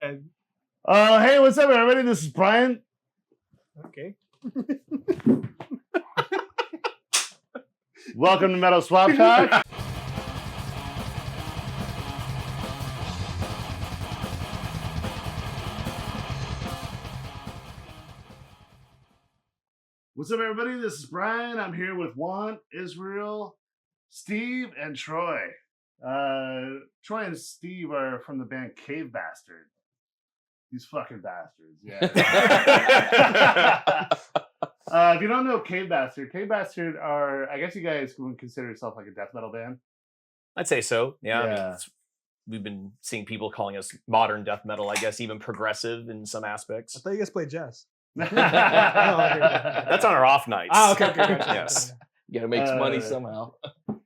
ahead. Hey, what's up, everybody? This is Brian. Okay. Welcome to Metal Swap Talk. What's up, everybody? This is Brian. I'm here with Juan, Israel, Steve, and Troy. Troy and Steve are from the band Cave Bastard. These fucking bastards, yeah. If you don't know Cave Bastard are, I guess you guys would consider yourself like a death metal band. I'd say so. Yeah. I mean, we've been seeing people calling us modern death metal, I guess, even progressive in some aspects. I thought you guys played jazz. That's on our off nights. Oh, okay. Gotcha. Yes. You gotta make money somehow.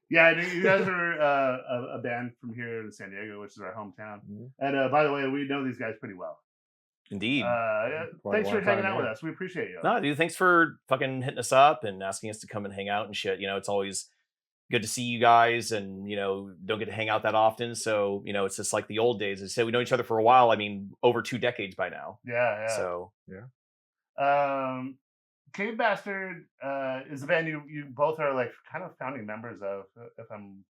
Yeah, you guys are a band from here in San Diego, which is our hometown. Mm-hmm. And by the way, we know these guys pretty well. Indeed. Thanks for hanging out with us. We appreciate you. No, dude, thanks for fucking hitting us up and asking us to come and hang out and shit. You know, it's always good to see you guys, and you know, don't get to hang out that often. So, you know, it's just like the old days. I said we know each other for a while. I mean, over 2 decades by now. Yeah. So Cave Bastard is a band you both are like kind of founding members of, if I'm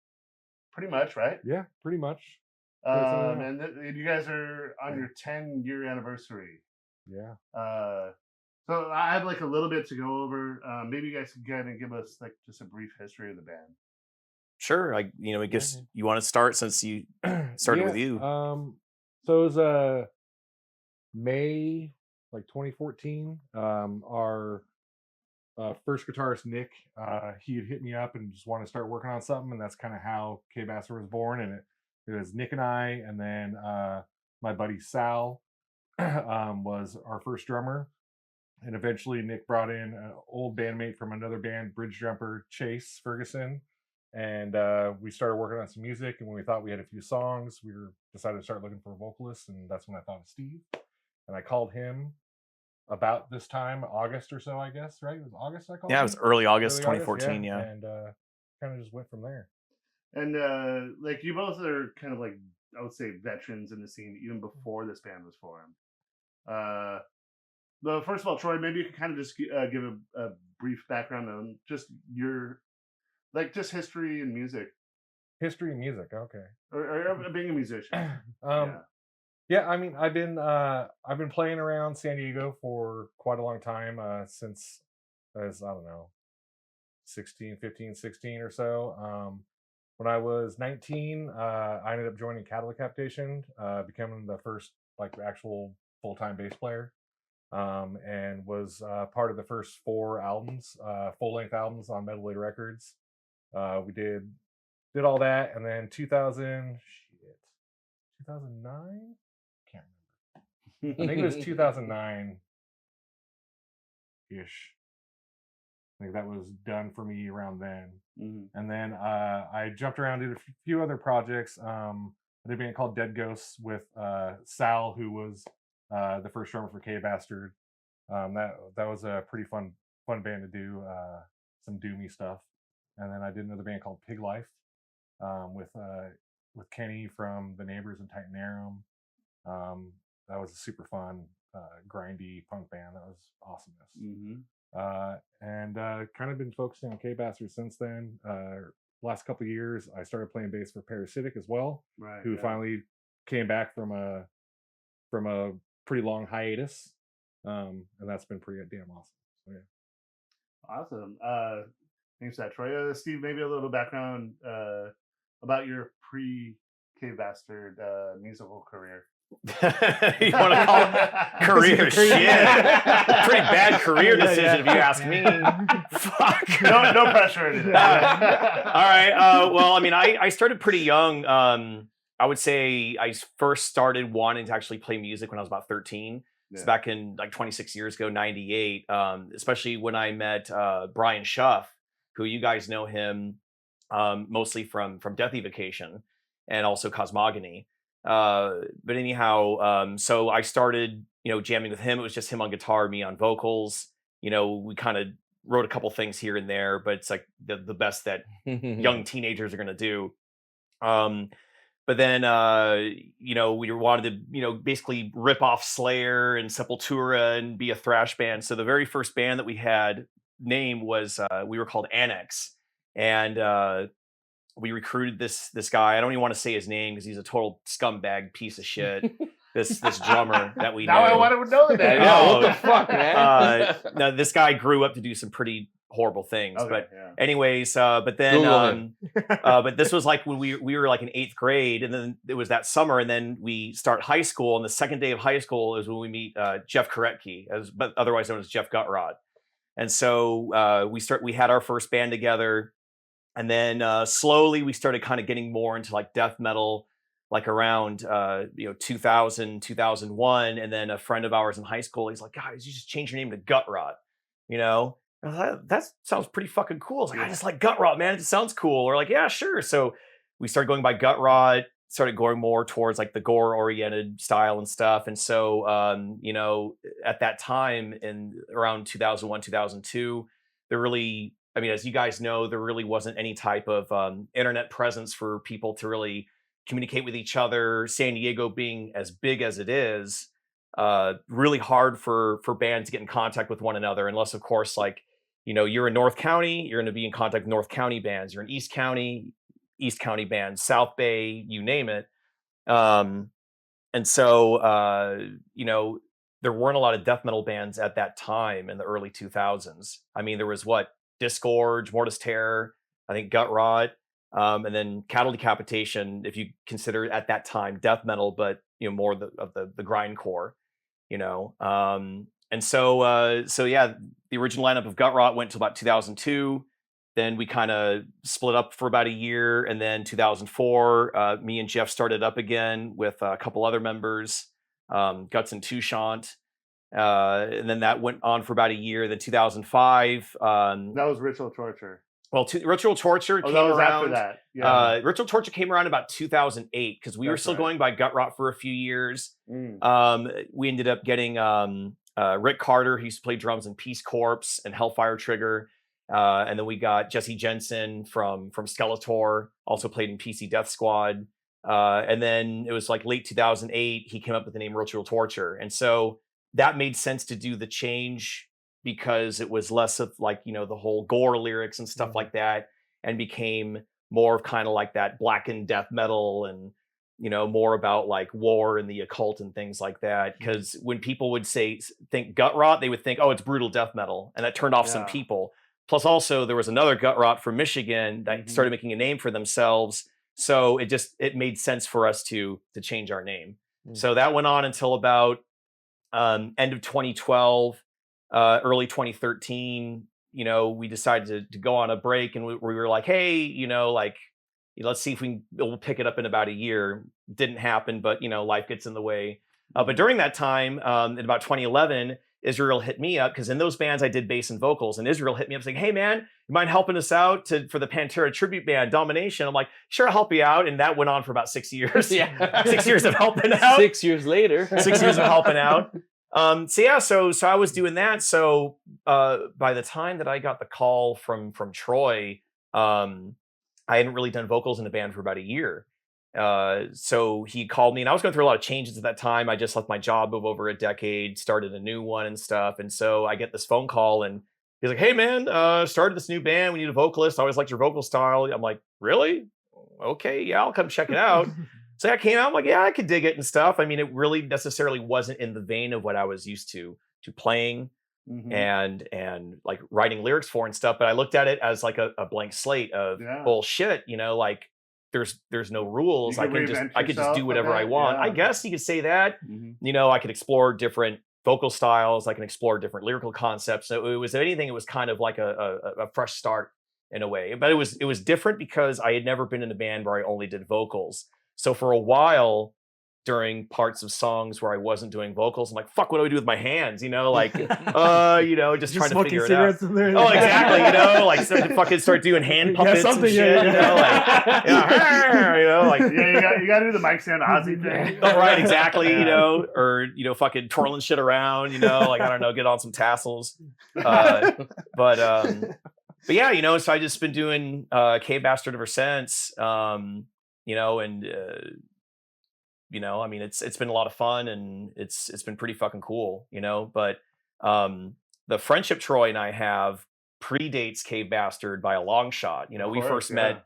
pretty much right. Yeah, pretty much. And you guys are on your 10-year anniversary. Yeah. So I have like a little bit to go over. Maybe you guys can kind of give us like just a brief history of the band. Sure. I guess you want to start since you started with you. So it was May like 2014. Our first guitarist Nick, he had hit me up and just wanted to start working on something, and that's kind of how Cave Bastard was born. And it was Nick and I, and then my buddy Sal was our first drummer, and eventually Nick brought in an old bandmate from another band, bridge jumper Chase Ferguson, and we started working on some music. And when we thought we had a few songs, we decided to start looking for a vocalist, and that's when I thought of Steve, and I called him about this time, August or so, I guess, right? It was August I called him? It was early August 2014, yeah. And kind of just went from there. And like you both are kind of like, I would say, veterans in the scene even before this band was formed. But first of all, Troy, maybe you could kind of just give a brief background on just your, like, just history and music. History and music, okay. Or being a musician. Yeah, I mean, I've been playing around San Diego for quite a long time, since I don't know, 15, 16 or so. When I was 19, I ended up joining Cattle Decapitation, becoming the first like actual full-time bass player, and was part of the first 4 albums, full-length albums on Metal Blade Records. We did all that, and then 2009. Can't remember. I think it was 2009-ish. I think that was done for me around then. Mm-hmm. And then I jumped around, did a few other projects. I did a band called Dead Ghosts with Sal, who was the first drummer for Cave Bastard. That was a pretty fun band to do, some doomy stuff. And then I did another band called Pig Life with Kenny from The Neighbors and Titanarum. That was a super fun, grindy punk band. That was awesomeness. Mm-hmm. And kind of been focusing on Cave Bastard since then. Last couple of years, I started playing bass for Parasitic as well, who finally came back from a pretty long hiatus, and that's been pretty damn awesome. So, yeah. Awesome. Thanks for that, Troy. Steve, maybe a little background about your pre-Cave Bastard musical career. You want to call it career? Shit. Pretty bad career decision if you ask me. Fuck. No pressure or anything. All right. Well, I mean, I started pretty young. I would say I first started wanting to actually play music when I was about 13. Yeah. So back in like 26 years ago, 98, especially when I met Brian Schuff, who you guys know him mostly from Death Evocation and also Cosmogony. But anyhow, so I started, jamming with him. It was just him on guitar, me on vocals. We kind of wrote a couple things here and there, but it's like the best that young teenagers are going to do. but then we wanted to basically rip off Slayer and Sepultura and be a thrash band. So the very first band that we had name was we were called Annex, and we recruited this guy. I don't even want to say his name because he's a total scumbag piece of shit. This drummer that we Now I knew. want to know that. Oh, what the fuck, man? No, this guy grew up to do some pretty horrible things. Okay, But yeah. anyways, but then Google him. but this was like when we were like in 8th grade, and then it was that summer, and then we start high school, and the second day of high school is when we meet Jeff Koretke, but otherwise known as Jeff Gutrot. And so we had our first band together, and then slowly we started kind of getting more into like death metal, like around 2000, 2001. And then a friend of ours in high school, he's like, guys, you just change your name to Gutrot, And I was like, that sounds pretty fucking cool. I was like, I just like Gutrot, man. It sounds cool. We're like, yeah, sure. So we started going by Gutrot, started going more towards like the gore oriented style and stuff. And so, at that time in around 2001, 2002, as you guys know, there really wasn't any type of internet presence for people to really communicate with each other. San Diego being as big as it is, really hard for bands to get in contact with one another, unless of course, like, you're in North County, you're going to be in contact with North County bands. You're in East County bands, South Bay, you name it. And so, there weren't a lot of death metal bands at that time in the early 2000s. I mean, there was Disgorge, Mortis Terror, I think Gutrot, and then Cattle Decapitation, if you consider at that time death metal, but more of the grindcore, and so yeah, the original lineup of Gutrot went to about 2002. Then we kind of split up for about a year, and then 2004, me and Jeff started up again with a couple other members, Guts and Touchant. And then that went on for about a year. Then 2005. That was Ritual Torture. Well, Ritual Torture came that was around. after that. Yeah. Ritual Torture came around about 2008 because we were still going by Gutrot for a few years. We ended up getting Rick Carter, who used to play drums in Peace Corps and Hellfire Trigger. And then we got Jesse Jensen from Skeletor, also played in PC Death Squad. And then it was like late 2008, he came up with the name Ritual Torture. And so that made sense to do the change because it was less of like, the whole gore lyrics and stuff like that, and became more of kind of like that blackened death metal and, more about like war and the occult and things like that. Because when people would think Gutrot, they would think, oh, it's brutal death metal. And that turned off some people. Plus also there was another Gutrot from Michigan that started making a name for themselves. So it made sense for us to change our name. So that went on until about end of 2012, early 2013. We decided to go on a break, and we were like, hey, let's see if we'll pick it up in about a year. Didn't happen, but life gets in the way. But during that time, in about 2011, Israel hit me up, because in those bands I did bass and vocals, and Israel hit me up saying, hey man, you mind helping us out for the Pantera tribute band Domination? I'm like, sure, I'll help you out. And that went on for about 6 years. Yeah. 6 years of helping out. 6 years later. 6 years of helping out. So I was doing that. So by the time that I got the call from Troy, I hadn't really done vocals in the band for about a year. So he called me, and I was going through a lot of changes at that time. I just left my job of over a decade, started a new one and stuff. And so I get this phone call, and he's like, hey man, started this new band. We need a vocalist. I always liked your vocal style. I'm like, really? Okay. Yeah, I'll come check it out. So I came out, I'm like, yeah, I could dig it and stuff. I mean, it really necessarily wasn't in the vein of what I was used to playing and like writing lyrics for and stuff. But I looked at it as like a blank slate of bullshit, like there's no rules. I could just do whatever I want. I guess you could say that. I could explore different vocal styles. I can explore different lyrical concepts. So it was, if anything, it was kind of like a fresh start in a way. But it was different because I had never been in a band where I only did vocals. So for a while, during parts of songs where I wasn't doing vocals, I'm like, fuck, what do I do with my hands? Just trying to figure it out. Oh, exactly. Start doing hand puppets and shit. You got to do the mic stand Ozzy thing. Oh, right, exactly. Or fucking twirling shit around. I don't know, get on some tassels. But yeah, so I just been doing Cave Bastard ever since. and I mean, it's been a lot of fun, and it's been pretty fucking cool, but the friendship Troy and I have predates Cave Bastard by a long shot. Of We course, first yeah. met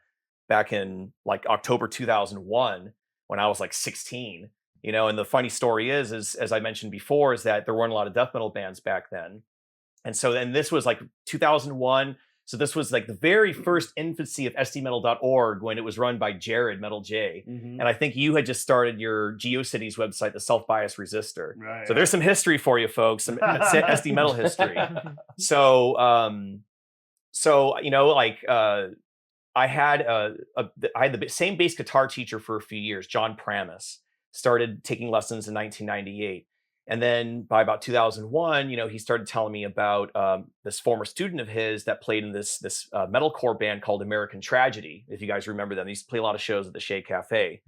back in like October 2001 when I was like 16, and the funny story is as I mentioned before, is that there weren't a lot of death metal bands back then. And so then this was like 2001. So this was like the very first infancy of sdmetal.org when it was run by Jared Metal J. Mhm. And I think you had just started your GeoCities website, the Self-Bias Resistor. Right, So there's some history for you folks, some SD metal history. So I had the same bass guitar teacher for a few years, John Pramis. Started taking lessons in 1998. And then by about 2001, he started telling me about this former student of his that played in this metalcore band called American Tragedy. If you guys remember them, they used to play a lot of shows at the Shea Cafe.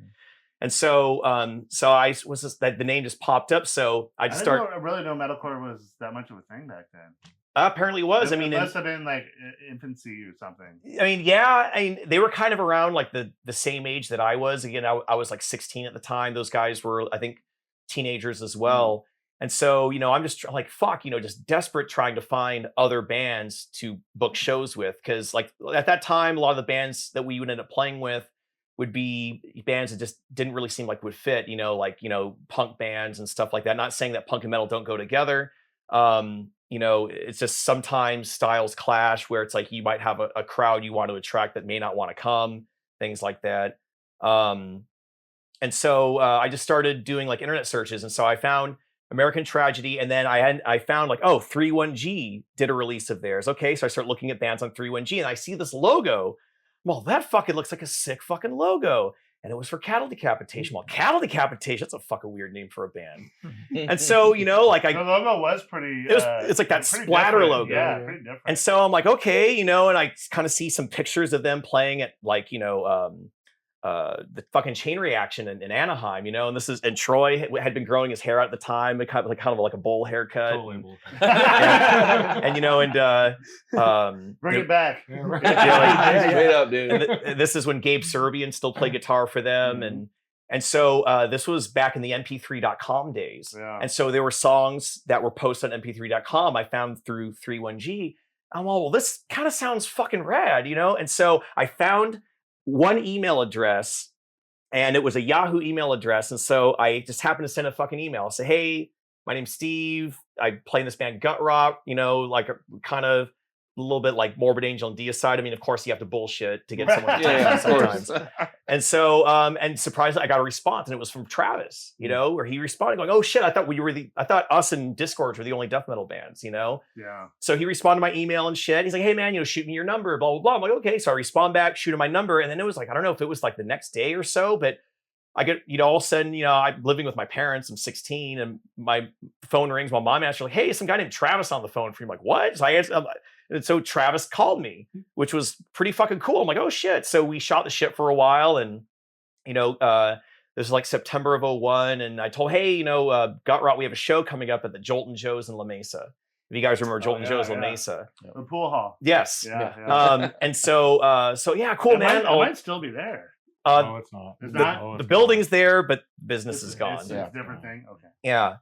And so I was just, that the name just popped up. So I just started. I really know metalcore was that much of a thing back then. Apparently it was. It must have been like infancy or something. I mean, yeah. I mean, they were kind of around like the same age that I was. Again, I was like 16 at the time. Those guys were, I think, teenagers as well. And so, I'm just like, fuck, just desperate trying to find other bands to book shows with. Because like at that time, a lot of the bands that we would end up playing with would be bands that just didn't really seem like would fit, punk bands and stuff like that. Not saying that punk and metal don't go together. It's just sometimes styles clash where it's like you might have a crowd you want to attract that may not want to come, things like that. And so I just started doing like internet searches. And so I found American Tragedy, and then I found like, 31G did a release of theirs. Okay, so I start looking at bands on 31G, and I see this logo. Well, that fucking looks like a sick fucking logo. And it was for Cattle Decapitation. Well, Cattle Decapitation, that's a fucking weird name for a band. And so, the logo was pretty. It's like that splatter different. logo. Yeah, pretty different. And so I'm like, okay, and I kind of see some pictures of them playing at like, the fucking Chain Reaction in Anaheim, and Troy had been growing his hair out at the time, kind of like a bowl haircut. Totally bowl. Bring it back. Straight up, dude. And this is when Gabe Serbian still played guitar for them. And so this was back in the mp3.com days. Yeah. And so there were songs that were posted on mp3.com I found through 31G. I'm all, well, this kind of sounds fucking rad, And so I found one email address, and it was a Yahoo email address. And so I just happened to send a fucking email. I say, hey, my name's Steve. I play in this band Gutrot, like a kind of a little bit like Morbid Angel and Deicide. I mean, of course, you have to bullshit to get someone to text sometimes. And so, and surprisingly, I got a response, and it was from Travis, where he responded going, oh shit, I thought us and Discord were the only death metal bands, Yeah. So he responded to my email and shit. He's like, hey man, shoot me your number, blah, blah, blah. I'm like, okay. So I respond back, shoot him my number. And then it was like, I don't know if it was like the next day or so, but I get, all of a sudden, I'm living with my parents. I'm 16, and my phone rings. My mom answers like, hey, some guy named Travis on the phone for you. I'm like, what? So I answer, and so Travis called me, which was pretty fucking cool. I'm like, oh shit. So we shot the shit for a while, and this is like September of 01, and I told, hey, Gutrot, we have a show coming up at the Joltin' Joe's in La Mesa. If you guys remember Joltin' Joe's La Mesa. The pool hall. Yes. Yeah. And so yeah, cool, man. It might still be there. No, it's not. It's not? The building's there, but business is gone. It's a different thing. Okay. Yeah.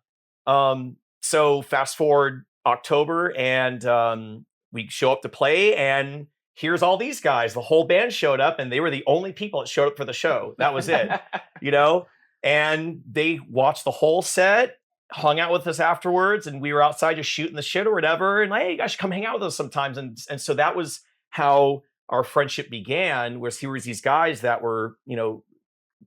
So fast forward October, and we show up to play, and here's all these guys. The whole band showed up, and they were the only people that showed up for the show. That was it, and they watched the whole set, hung out with us afterwards, and we were outside just shooting the shit or whatever. And hey, you guys should come hang out with us sometimes. And so that was how our friendship began, was here was these guys that were,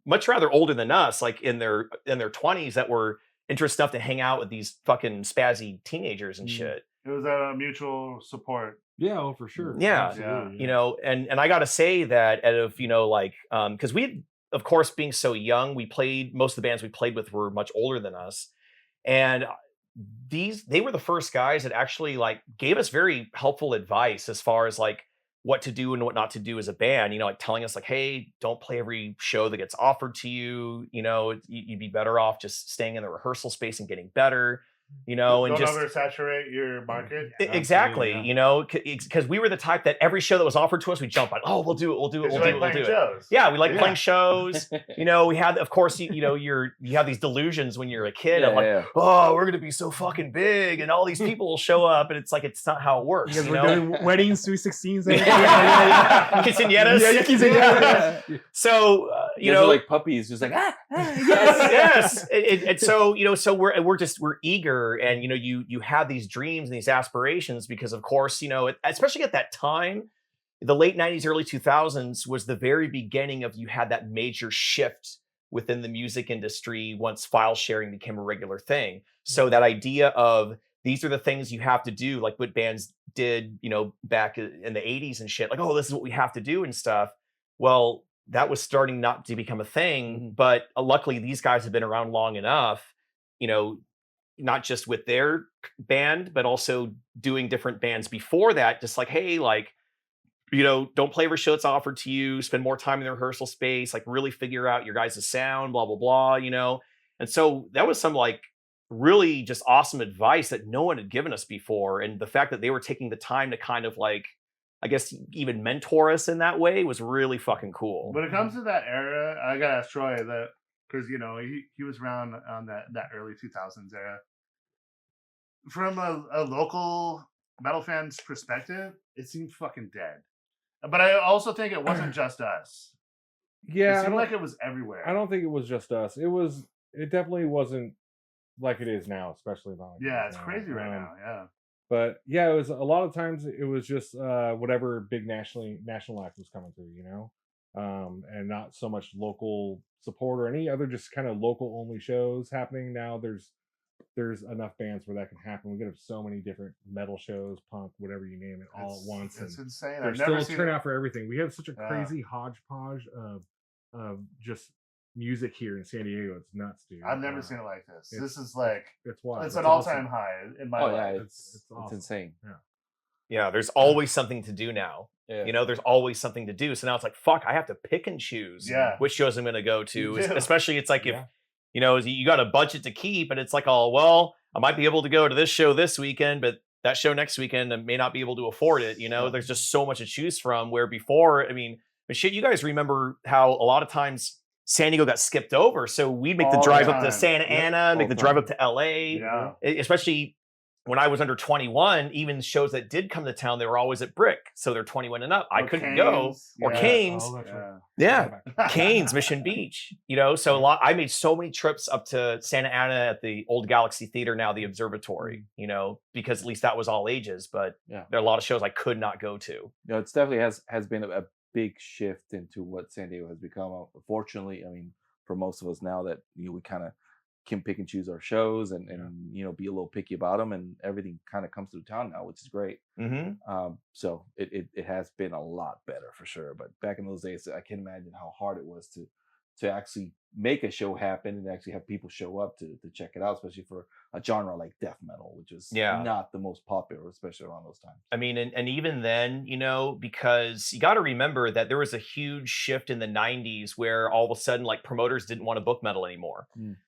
much rather older than us, like in their 20s, that were interested enough to hang out with these fucking spazzy teenagers and shit. It was a mutual support. Yeah, oh, for sure. Yeah. Absolutely, And I got to say that out of, because we, of course, being so young, most of the bands we played with were much older than us. And they were the first guys that actually like gave us very helpful advice as far as like what to do and what not to do as a band, like telling us like, hey, don't play every show that gets offered to you. You'd be better off just staying in the rehearsal space and getting better. you know, and don't just oversaturate your market. exactly, yeah. you know, because we were the type that every show that was offered to us, we jump on. Oh, we'll do it. We'll do it. We'll do it. We'll do it. Shows. Yeah, we like Yeah. playing shows. You know, we had, of course, you know, you have these delusions when you're a kid of like, oh, we're gonna be so fucking big, and all these people will show up, and it's like it's not how it works. Because You we're know? doing weddings, Sweet 16s, and Quinceañeras. Yeah, quinceañeras. So you know, like puppies, just like yes. And so you know, so we're eager, and you know, you have these dreams and these aspirations because, of course, you know, especially at that time, the late 90s, early 2000s was the very beginning of you had that major shift within the music industry once file sharing became a regular thing. So that idea of these are the things you have to do, like what bands did, you know, back in the 80s and shit, like, oh, this is what we have to do and stuff. Well, that was starting not to become a thing, but luckily these guys have been around long enough, you know, not just with their band, but also doing different bands before that, just like, hey, like, you know, don't play every show that's offered to you, spend more time in the rehearsal space, like really figure out your guys' sound, blah, blah, blah, you know? And so that was some like really just awesome advice that no one had given us before. And the fact that they were taking the time to kind of like, I guess, even mentor us in that way was really fucking cool. When it comes to that era, I gotta ask Troy that, because you know he was around on that early 2000s era. From a local metal fan's perspective, it seemed fucking dead. But I also think it wasn't just us. Yeah, It seemed like it was everywhere. I don't think it was just us. It definitely wasn't like it is now, especially not. Like Yeah, it it's is now. crazy right now. Yeah. But yeah, it was a lot of times it was just whatever big national act was coming through, you know, and not so much local support or any other just kind of local only shows happening. Now there's enough bands where that can happen. We get so many different metal shows, punk, whatever you name it, all at once. It's and insane. there's I've never still a seen turnout for everything. We have such a Yeah. crazy hodgepodge of just music here in San Diego. It's nuts, dude. I've never seen it like this. it's- This is like It's wild. it's an all-time high in my Oh life. yeah, It's it's awesome. insane. Yeah, there's always something to do now. Yeah. You know, there's always something to do. So now it's like, fuck, I have to pick and choose Yeah. which shows I'm going to go to. You do. Especially it's like if, Yeah. you know, you got a budget to keep and it's like, oh, well, I might be able to go to this show this weekend, but that show next weekend I may not be able to afford it. You know, there's just so much to choose from where before, I mean, but shit, you guys remember how a lot of times San Diego got skipped over. So we'd make the All drive the up to time. Santa Ana, make All the the drive time. up to LA. Yeah. Especially when I was under 21, even shows that did come to town, they were always at Brick. So they're 21 and up. I Or couldn't go. Canes. Or Yeah. Canes. Oh, that's right. Yeah. Canes, Mission Beach. You know, so I made so many trips up to Santa Ana at the old Galaxy Theater, now the Observatory, you know, because at least that was all ages. But Yeah. there are a lot of shows I could not go to. You know, it's definitely has been a big shift into what San Diego has become. Fortunately, I mean, for most of us now that we kind of can pick and choose our shows and you know, be a little picky about them, and everything kind of comes through town now, which is great. Mm-hmm. So it has been a lot better for sure. But back in those days, I can't imagine how hard it was to actually make a show happen and actually have people show up to check it out, especially for a genre like death metal, which is not the most popular, especially around those times. I mean, and even then, you know, because you got to remember that there was a huge shift in the 90s where all of a sudden, like, promoters didn't want to book metal anymore.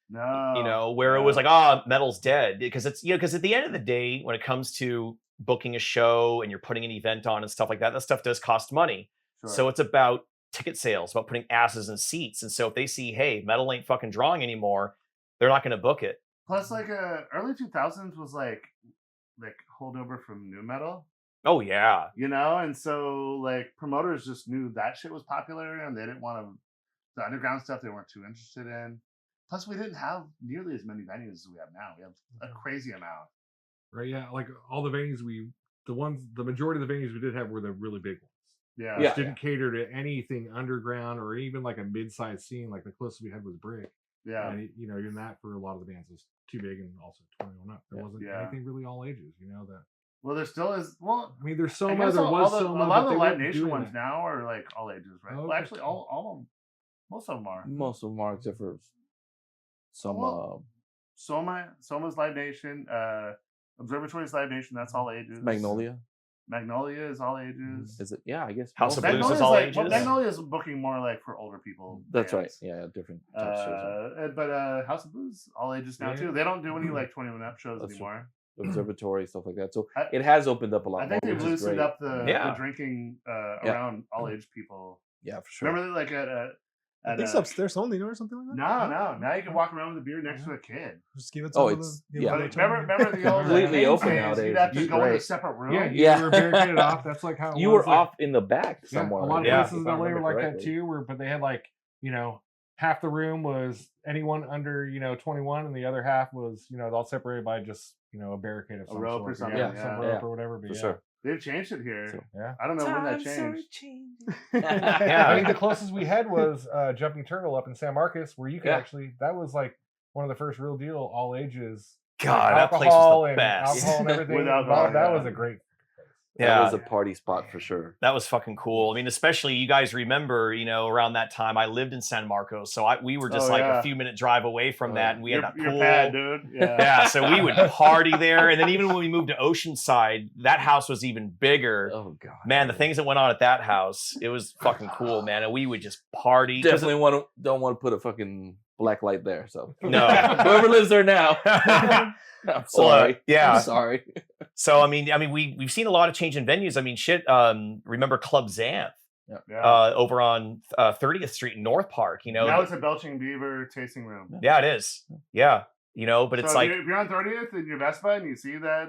No. You know, where it was like, metal's dead. Because it's, you know, because at the end of the day, when it comes to booking a show and you're putting an event on and stuff like that, that stuff does cost money. Sure. So it's about ticket sales, about putting asses in seats. And so if they see, hey, metal ain't fucking drawing anymore, they're not going to book it. Plus, like, early 2000s was like holdover from new metal, Oh yeah. you know, and so like promoters just knew that shit was popular, and they didn't want the underground stuff they weren't too interested in. Plus, we didn't have nearly as many venues as we have now. We have a crazy amount. Right, yeah, like all the venues the majority of the venues we did have were the really big ones. Yeah. Which didn't cater to anything underground or even like a mid-sized scene. Like the closest we had was Brick. Yeah. And you know, even that for a lot of the bands was too big, and also 21 up. There wasn't anything really all ages, you know that. Well, there still is. Well, I mean, there's I Soma. guess There was a Soma. lot of but the they Live weren't Nation doing ones that. now are like all ages, right? Oh, Well, okay. actually, all of them, most of them are. Most of them are, except for some. Well, Soma's Live Nation, Observatory's Live Nation. That's all ages. Magnolia. Magnolia is all ages. Is it? Yeah, I guess. House of Blues Magnolia's is all like, ages. Well, Magnolia is booking more like for older people. That's right. bands. Yeah, different type of shows. But House of Blues all ages now Yeah. too. They don't do any like 21 up shows That's true. anymore. Observatory, stuff like that. So I- it has opened up a lot I think more, they've which is loosened great. up the Yeah. drinking around all age people. Yeah, for sure. Remember like I think it's upstairs only, or something like that. No. Now you can walk around with a beer next to a kid. Just give it to Oh, them, it's- give yeah. it But to them. remember the old Completely Haynes open days, nowadays. You'd have to It's go in a great. separate room. Yeah, Yeah. you were barricaded off. That's like how it You was. were like, off in the back Yeah, somewhere. a lot of Yeah. places in LA were like that too, but they had like, half the room was anyone under, 21, and the other half was, all separated by just, a barricade of some rope or sort. something, Yeah, yeah. some rope or whatever. But For yeah. sure. They've changed it here. So- Yeah. I don't know when that changed. I think the closest we had was Jumping Turtle up in San Marcos, where you could Yeah. actually, that was like one of the first real deal all ages. God, that place alcohol was the and best. alcohol and everything. With alcohol, that yeah. was a great place. That Yeah. was a party spot for sure. That was fucking cool. I mean, especially you guys remember, around that time I lived in San Marcos, so we were just Oh, like yeah. a few minute drive away from that, and we had that Your pool. pad, dude. Yeah. Yeah, so we would party there, and then even when we moved to Oceanside, that house was even bigger. Oh god. Man, the things that went on at that house, it was fucking cool, man. And we would just party. 'Cause Definitely don't want to put a fucking black light there. So No. whoever lives there now. I'm sorry. yeah. I'm sorry. So I mean, we've seen a lot of change in venues. I mean, shit. Remember Club Xanth Yeah. over on 30th Street in North Park? Now it's a Belching Beaver tasting room. Yeah, it is. Yeah, but it's So like if you're on 30th in your Vespa and you see that,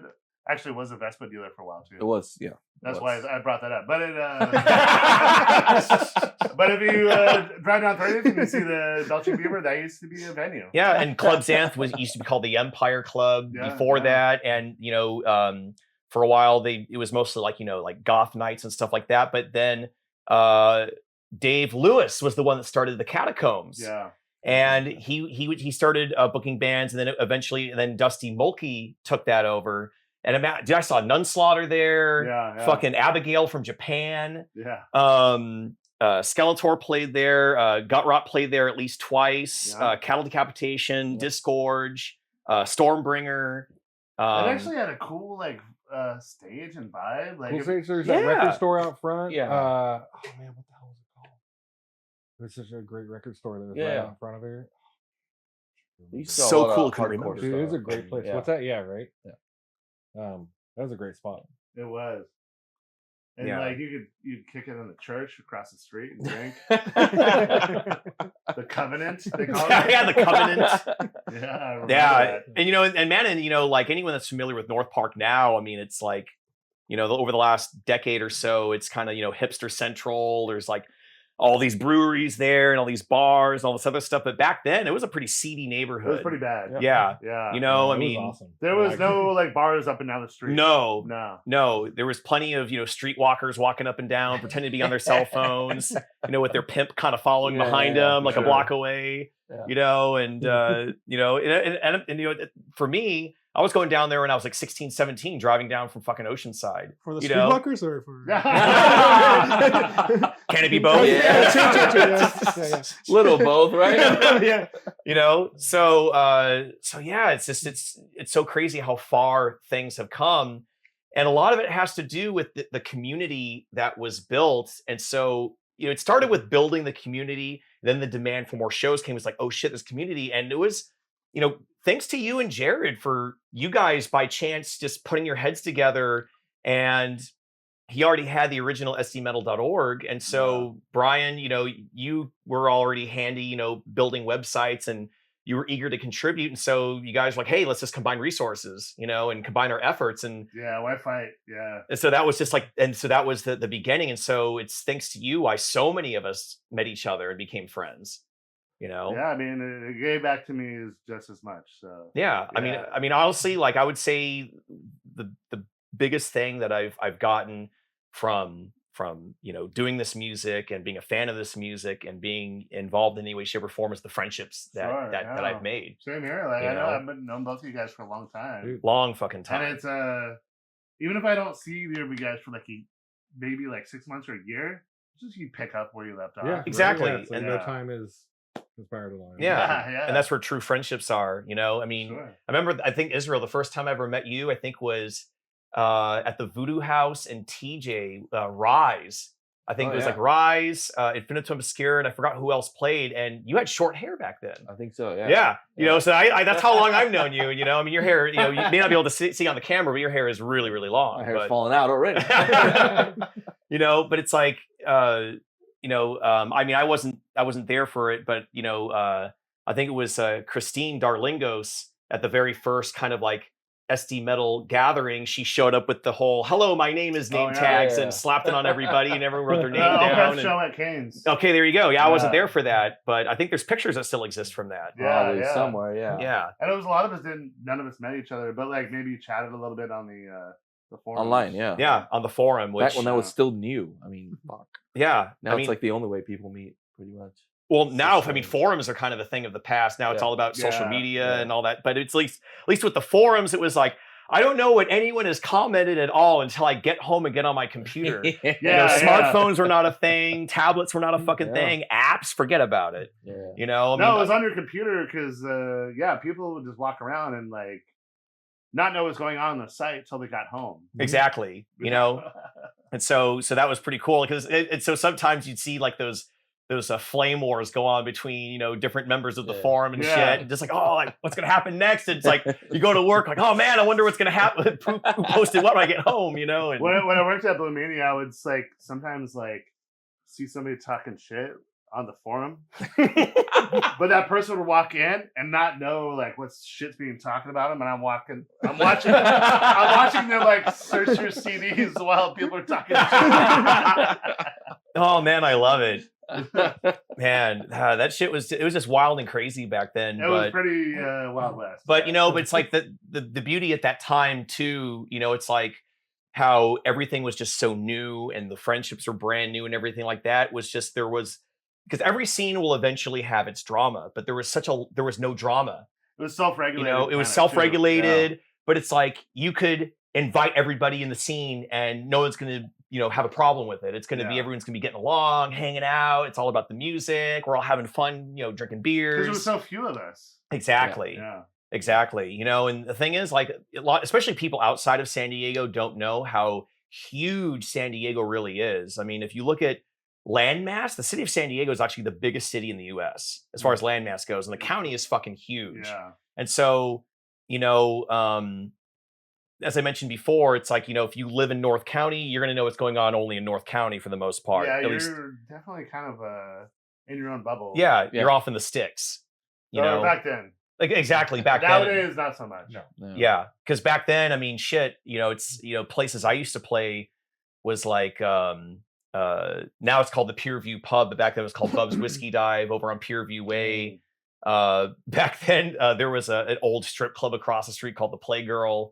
actually it was a Vespa dealer for a while too. It was, yeah. That's it why was. I brought that up. But but if you drive down 30th and you see the Belching Beaver, that used to be a venue. yeah, and Club Xanth used to be called the Empire Club Yeah, before yeah. that, and for a while it was mostly like goth nights and stuff like that. But then Dave Lewis was the one that started the Catacombs. Yeah. And he started booking bands, and then eventually, Dusty Mulkey took that over. And I saw Nunslaughter there. Yeah. Fucking Abigail from Japan. Yeah. Skeletor played there. Gutrot played there at least twice. Yeah. Cattle Decapitation, Yeah. Disgorge, Stormbringer. It actually had a cool stage and vibe. Like Cool if- stage, there's that Yeah. record store out front. Yeah. Oh man, what the hell is it called? There's such a great record store that was right Yeah. out in front of here. You saw So a lot cool, of couldn't hardcore remember. Dude, it was a stuff. great place. Yeah. What's that? Yeah, right. Yeah. That was a great spot. It was. And Yeah. you'd kick it in the church across the street and drink. The Covenant, they call it. Yeah, the Covenant. Yeah, I remember Yeah, that. and like anyone that's familiar with North Park now, I mean, it's like, over the last decade or so, it's kind of hipster central. There's like all these breweries there and all these bars and all this other stuff. But back then, it was a pretty seedy It neighborhood. was pretty bad. Yeah, Yeah. I It was mean, awesome. There was no bars up and down the street. no, No. there was plenty of streetwalkers walking up and down, pretending to be on their cell phones, with their pimp kind of following Yeah, behind yeah, them, like sure. a block away. Yeah. And for me, I was going down there when I was like 16, 17, driving down from fucking Oceanside. For the you know? streetwalkers or for Can it be both? Yeah. Yeah. Little both, right? Yeah. So yeah, it's just it's so crazy how far things have come, and a lot of it has to do with the community that was built. And so it started with building the community, then the demand for more shows came. It's like, oh shit, this community. And it was thanks to you and Jared for you guys by chance just putting your heads together. And he already had the original sdmetal.org. And so Brian, you were already handy, building websites, and you were eager to contribute. And so you guys were like, hey, let's just combine resources, and combine our efforts. And Yeah, Wi-Fi. Yeah. and so that was just like, and so that was the beginning. And so it's thanks to you why so many of us met each other and became friends, Yeah, I mean, it gave back to me is just as much. So Yeah. Yeah. I mean, honestly, like I would say the biggest thing that I've gotten from doing this music and being a fan of this music and being involved in any way, shape, or form is the friendships that Sure, that yeah. I've made. same here. Like You I know know? I've been known both of you guys for a long time. Dude. Long fucking time. And it's even if I don't see either of you guys for maybe like 6 months or a year, just you pick up where you left off. Yeah, Exactly. Yeah, it's like And no yeah. time is conspired alone. Yeah. Yeah. And that's where true friendships are. I mean, Sure. I remember, I think Israel, the first time I ever met you, I think was at the Voodoo House in TJ, Rise. I think it was like Rise, Infinitum Obscure, and I forgot who else played. And you had short hair back then. I think so. Yeah. Yeah. You know, so I that's how long I've known you. You know, I mean, your hair, you know, you may not be able to see on the camera, but your hair is really, really long. My hair's falling out already. You know, but it's like, you know, I mean, I wasn't there for it, but you know, I think it was Christine Darlingos at the very first kind of like SD metal gathering. She showed up with the whole "Hello, my name is" name tags and slapped it on everybody, and everyone wrote their name down. Show at Canes. Okay, there you go. Yeah, I wasn't there for that, but I think there's pictures that still exist from that. Yeah, somewhere. Yeah. And it was a lot of us none of us met each other, but like maybe chatted a little bit on the forum online. Yeah, on the forum. Which, back when that was still new. I mean, fuck. Yeah, now it's like the only way people meet, pretty much. Well, now I mean, forums are kind of a thing of the past. Now it's all about social media and all that. But it's at least with the forums, it was like, I don't know what anyone has commented at all until I get home and get on my computer. You know, smartphones were not a thing. Tablets were not a fucking thing. Apps, forget about it. You know, it was on your computer because people would just walk around and like not know what's going on the site until they got home. Exactly. You know, and so that was pretty cool because so sometimes you'd see like those flame wars go on between, you know, different members of the forum and shit. And just like, oh, like what's gonna happen next? And it's like you go to work, like, oh man, I wonder what's gonna happen. Who posted what when I get home, you know? And when I worked at Blue Mania, I would like sometimes like see somebody talking shit on the forum, but that person would walk in and not know like what shit's being talked about them, and I'm watching them like search your CDs while people are talking shit. Oh man, I love it. Man, that shit was just wild and crazy back then. It was pretty Wild West. But you know, but it's like the beauty at that time too. You know, it's like how everything was just so new and the friendships were brand new and everything like that was just because every scene will eventually have its drama, but there was no drama. It was self-regulated. You know, it was self-regulated, but it's like you could invite everybody in the scene and no one's going to, you know, have a problem with it. It's going to be, everyone's going to be getting along, hanging out. It's all about the music. We're all having fun, you know, drinking beers. Because there was so few of us. Exactly. Yeah. Exactly. You know, and the thing is, like, especially people outside of San Diego don't know how huge San Diego really is. I mean, if you look at landmass, the city of San Diego is actually the biggest city in the US as far as landmass goes. And the county is fucking huge. Yeah. And so, you know, as I mentioned before, it's like, you know, if you live in North County, you're going to know what's going on only in North County for the most part. Yeah, you're definitely kind of in your own bubble. Yeah, you're off in the sticks. You know, back then. Like exactly back Nowadays, not so much. No. Yeah, because back then, I mean, shit. You know, it's places I used to play was like now it's called the Pier View Pub, but back then it was called Bub's Whiskey Dive over on Pier View Way. Back then, there was an old strip club across the street called the Playgirl.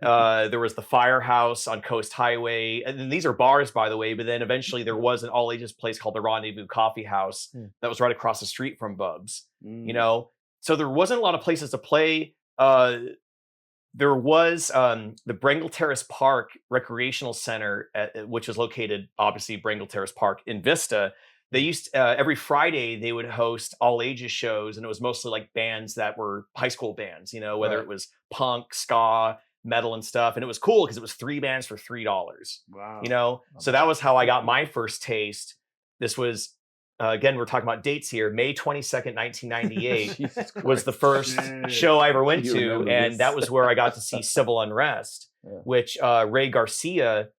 There was the Firehouse on Coast Highway, and then these are bars, by the way. But then eventually there was an all ages place called the Rendezvous Coffee House that was right across the street from Bub's. You know, so there wasn't a lot of places to play. There was the Brangle Terrace Park Recreational Center, which is located obviously Brangle Terrace Park in Vista. They used every Friday they would host all ages shows, and it was mostly like bands that were high school bands. You know, whether it was punk, ska, metal and stuff. And it was cool because it was 3 bands for $3. Wow. You know, so that was how I got my first taste. This was, again, we're talking about dates here. May 22nd, 1998 was the first show I ever went to. And that was where I got to see Civil Unrest, which Ray Garcia,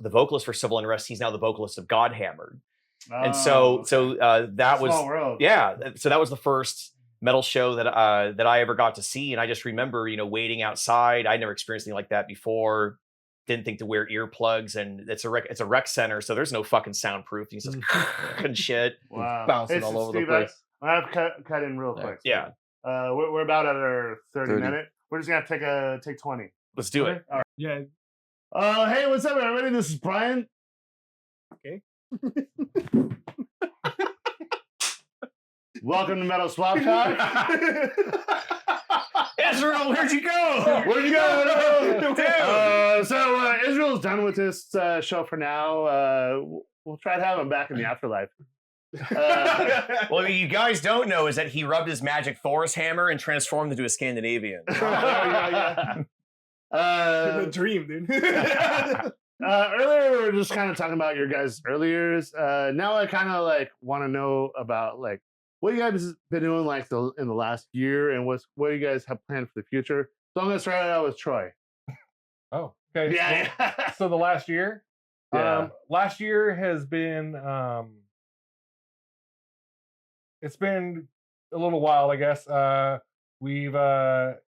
the vocalist for Civil Unrest, he's now the vocalist of Godhammered. And so that was, so that was the first metal show that I ever got to see. And I just remember, you know, waiting outside. I never experienced anything like that before. Didn't think to wear earplugs, and it's a rec center, so there's no fucking soundproof. You just and shit. Wow. Bouncing all over the place. I have to cut in real quick. Yeah. We're about at our 30 minute. We're just gonna take 20. Let's do it. All right. Yeah. Hey, what's up, everybody? This is Brian. Okay. Welcome to Metal Swap Talk. Israel, where'd you go? Where'd you go? So Israel's done with this show for now. We'll try to have him back in the afterlife. Well, what you guys don't know is that he rubbed his magic Thor's hammer and transformed into a Scandinavian. The dream, dude. Earlier we were just kind of talking about your guys' earliers. Now I kind of like want to know about like what you guys been doing like in the last year and what you guys have planned for the future. So I'm gonna start out with Troy. Oh, okay. Yeah. So the last year, Yeah. last year has been, it's been a little while, I guess. We've, had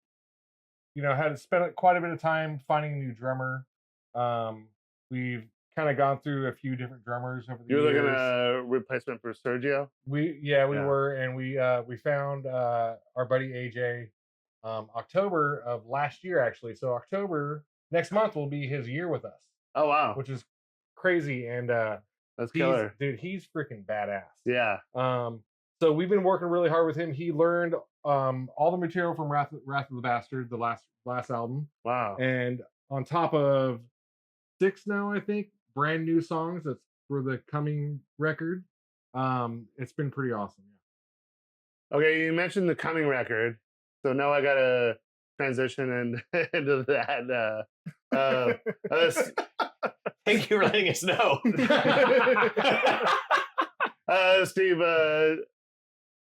spent quite a bit of time finding a new drummer. We've kind of gone through a few different drummers over the You're years. looking at a replacement for Sergio. We Yeah. were, and we found our buddy AJ October of last year, actually. So October next month will be his year with us, Oh wow, which is crazy. And that's killer. he's freaking badass. Yeah. So we've been working really hard with him. He learned all the material from Wrath of the Bastard, the last album, Wow. and on top of 6 now, I think, brand new songs that's for the coming record. It's been pretty awesome. Yeah. Okay, you mentioned the coming record, so now I gotta transition into that. Thank you for letting us know. Steve,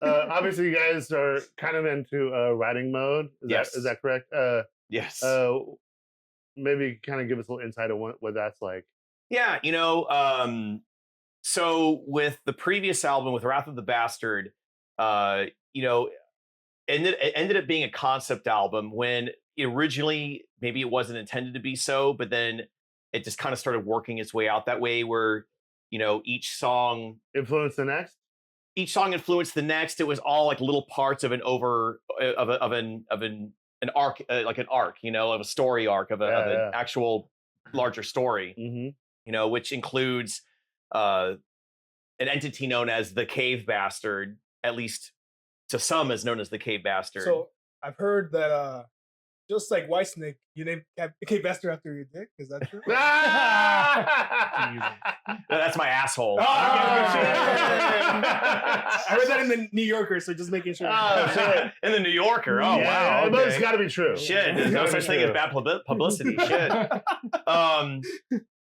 obviously you guys are kind of into writing mode. Yes. Is that correct? Yes. Maybe kind of give us a little insight on what that's like. Yeah, so with the previous album, with Wrath of the Bastard, it ended up being a concept album when originally maybe it wasn't intended to be so, but then it just kind of started working its way out that way where, each song Influence the next? Each song influenced the next. It was all like little parts of an arc, like an arc, of a story arc of an actual larger story, Mm-hmm. which includes an entity known as the Cave Bastard, at least to some is known as the Cave Bastard. So I've heard that just like Whitesnake, you named Cave Bastard after your dick. Is that true? No, that's my asshole. Oh, I heard that in the New Yorker, so just making sure. Oh, shit. In the New Yorker. Oh, yeah, wow. but it's Okay. got to be true. Shit, there's no such thing as bad publicity. Shit.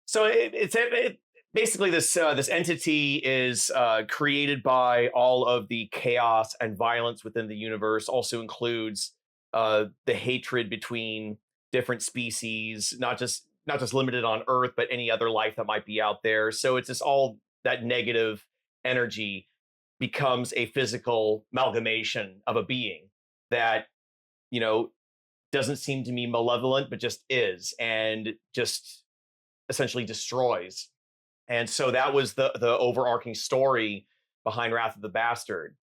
So it basically this entity is created by all of the chaos and violence within the universe. Also includes the hatred between different species, not just limited on Earth, but any other life that might be out there. So it's just all that negative energy becomes a physical amalgamation of a being that, doesn't seem to be malevolent, but just is, and just essentially destroys. And so that was the overarching story behind Wrath of the Bastard.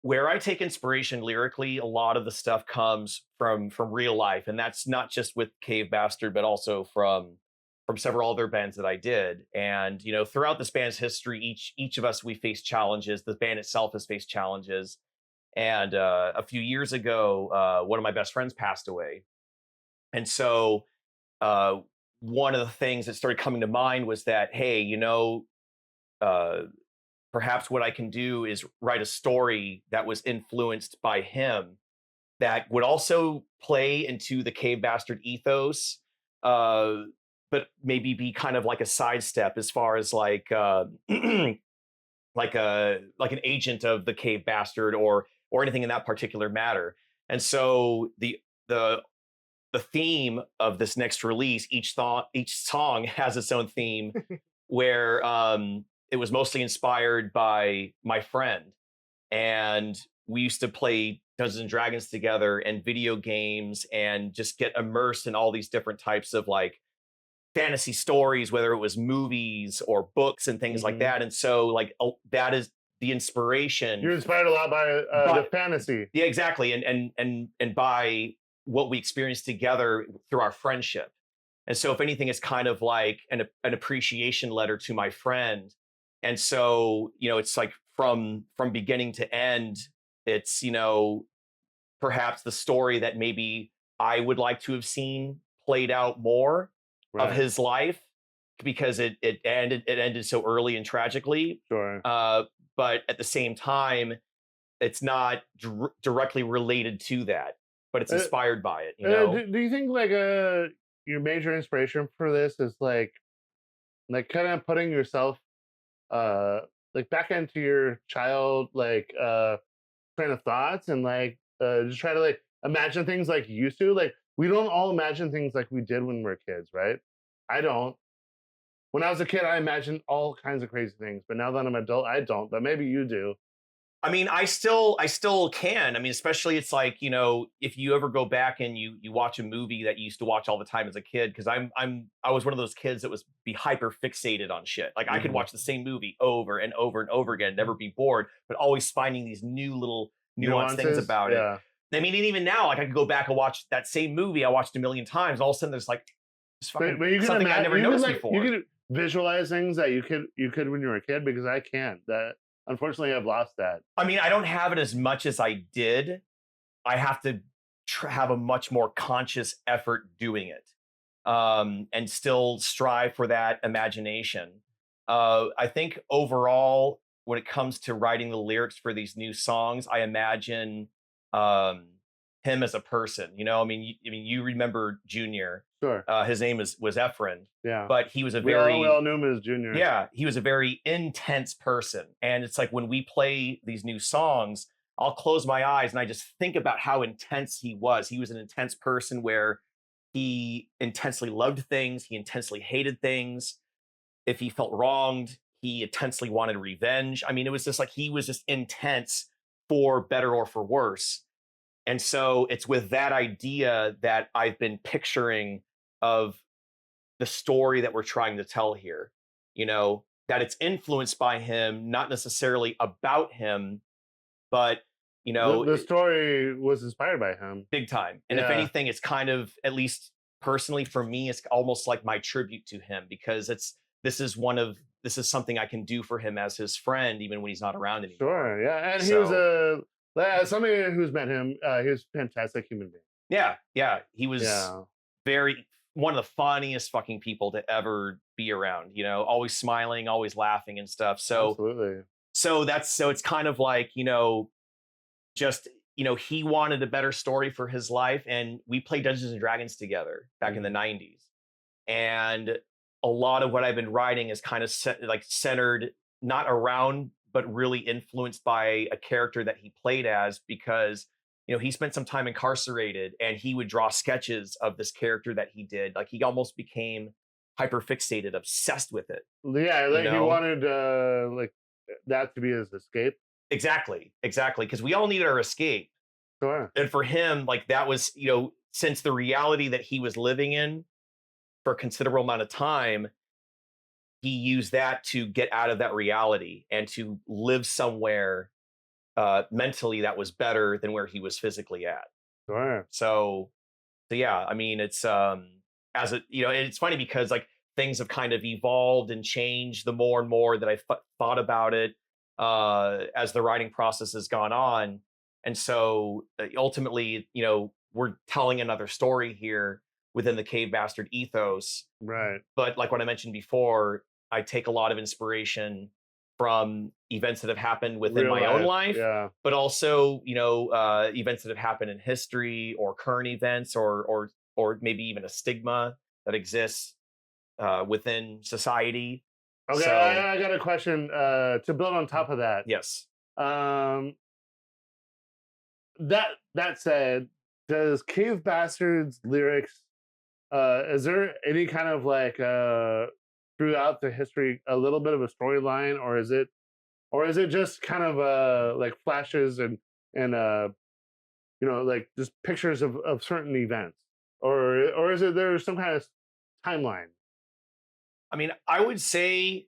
Where I take inspiration lyrically, a lot of the stuff comes from real life, and that's not just with Cave Bastard, but also from several other bands that I did. And throughout this band's history, each of us, we face challenges. The band itself has faced challenges. And a few years ago, one of my best friends passed away, and so one of the things that started coming to mind was that, hey, perhaps what I can do is write a story that was influenced by him that would also play into the Cave Bastard ethos, but maybe be kind of like a sidestep as far as like an agent of the Cave Bastard or anything in that particular matter. And so the theme of this next release, each song has its own theme, where it was mostly inspired by my friend, and we used to play Dungeons and Dragons together and video games and just get immersed in all these different types of like fantasy stories, whether it was movies or books and things like that. And so like that is the inspiration. You're inspired a lot by the fantasy. Yeah, exactly. And by what we experienced together through our friendship. And so if anything, it's kind of like an appreciation letter to my friend. And so, it's like from beginning to end, it's, perhaps the story that maybe I would like to have seen played out more of his life, because it ended so early and tragically. Sure. But at the same time, it's not directly related to that. but it's inspired by it. You know, do you think like your major inspiration for this is like kind of putting yourself like back into your child train of thoughts and like just try to like imagine things like you used to? Like we don't all imagine things like we did when we were kids, right? I don't. When I was a kid, I imagined all kinds of crazy things, but now that I'm an adult, I don't. But maybe you do. I mean, I still can. I mean, especially it's like, you know, if you ever go back and you watch a movie that you used to watch all the time as a kid, because I was one of those kids that was be hyper fixated on shit. Like I could watch the same movie over and over and over again, never be bored, but always finding these new little nuanced things about it. I mean, and even now, like I could go back and watch that same movie I watched a million times, and all of a sudden there's like but you can something I never noticed before. You can visualize things that you could when you were a kid, because I can't. That unfortunately I've lost that. I mean, I don't have it as much as I did. I have to have a much more conscious effort doing it, and still strive for that imagination. I think overall, when it comes to writing the lyrics for these new songs, I imagine him as a person. You know, I mean, you remember Junior. Sure. His name was Efren. Yeah. But he was a we all knew him as Junior. Yeah, he was a very intense person. And it's like when we play these new songs, I'll close my eyes and I just think about how intense he was. He was an intense person where he intensely loved things, he intensely hated things. If he felt wronged, he intensely wanted revenge. I mean, it was just like he was just intense for better or for worse. And so it's with that idea that I've been picturing of the story that we're trying to tell here, you know, that it's influenced by him, not necessarily about him, but, you know, the story was inspired by him big time. And if anything, it's kind of, at least personally for me, it's almost like my tribute to him, because this is something I can do for him as his friend, even when he's not around anymore. Sure. Yeah. And he was somebody who's met him, he was a fantastic human being. Yeah. He was one of the funniest fucking people to ever be around, you know, always smiling, always laughing and stuff. So absolutely. So it's kind of like, you know, just, you know, he wanted a better story for his life, and we played Dungeons and Dragons together back in the 90s. And a lot of what I've been writing is kind of centered not around, but really influenced by a character that he played as, because, you know, he spent some time incarcerated and he would draw sketches of this character that he did. Like he almost became hyper fixated, obsessed with it. Yeah, like he wanted like that to be his escape. Exactly. Because we all needed our escape. Sure. And for him, like that was, you know, since the reality that he was living in for a considerable amount of time, he used that to get out of that reality and to live somewhere mentally that was better than where he was physically at. Sure. So yeah, I mean, it's it's funny because like things have kind of evolved and changed the more and more that I thought about it as the writing process has gone on. And so ultimately, you know, we're telling another story here within the Cave Bastard ethos. Right. But like what I mentioned before, I take a lot of inspiration from events that have happened within my own life, but also, you know, events that have happened in history or current events or maybe even a stigma that exists within society. Okay, so, I got a question to build on top of that. Yes. That said, does Cave Bastards lyrics, is there any kind of like throughout the history a little bit of a storyline, or is it just kind of like flashes and you know, like just pictures of certain events, or is it there's some kind of timeline? I mean, I would say